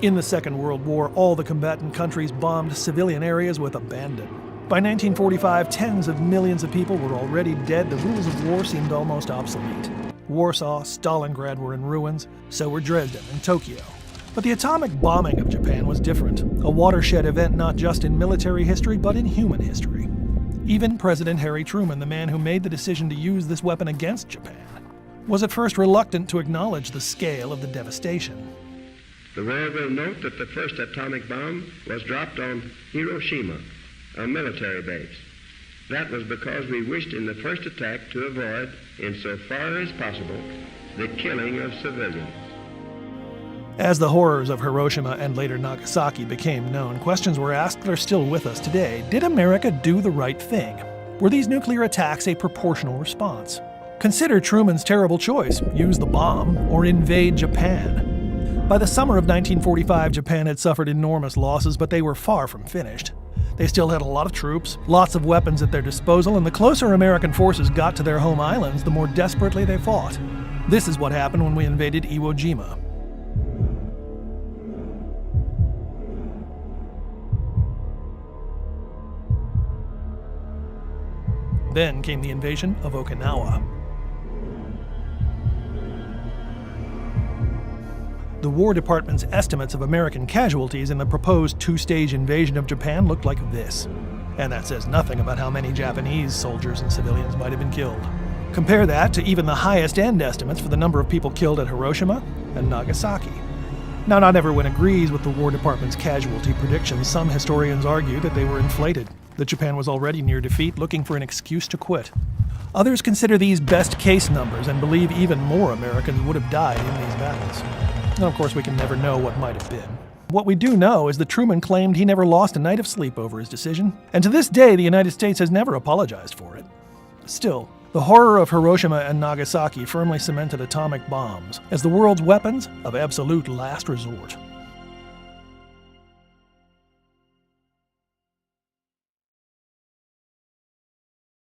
In the Second World War, all the combatant countries bombed civilian areas with abandon. By 1945, tens of millions of people were already dead. The rules of war seemed almost obsolete. Warsaw, Stalingrad were in ruins, so were Dresden and Tokyo. But the atomic bombing of Japan was different, a watershed event not just in military history, but in human history. Even President Harry Truman, the man who made the decision to use this weapon against Japan, was at first reluctant to acknowledge the scale of the devastation. The world will note that the first atomic bomb was dropped on Hiroshima, a military base. That was because we wished in the first attack to avoid, insofar as possible, the killing of civilians. As the horrors of Hiroshima and later Nagasaki became known, questions were asked that are still with us today. Did America do the right thing? Were these nuclear attacks a proportional response? Consider Truman's terrible choice: use the bomb or invade Japan. By the summer of 1945, Japan had suffered enormous losses, but they were far from finished. They still had a lot of troops, lots of weapons at their disposal, and the closer American forces got to their home islands, the more desperately they fought. This is what happened when we invaded Iwo Jima. Then came the invasion of Okinawa. The War Department's estimates of American casualties in the proposed two-stage invasion of Japan looked like this. And that says nothing about how many Japanese soldiers and civilians might have been killed. Compare that to even the highest-end estimates for the number of people killed at Hiroshima and Nagasaki. Now, not everyone agrees with the War Department's casualty predictions. Some historians argue that they were inflated, that Japan was already near defeat, looking for an excuse to quit. Others consider these best-case numbers and believe even more Americans would have died in these battles. And of course, we can never know what might have been. What we do know is that Truman claimed he never lost a night of sleep over his decision, and to this day, the United States has never apologized for it. Still, the horror of Hiroshima and Nagasaki firmly cemented atomic bombs as the world's weapons of absolute last resort.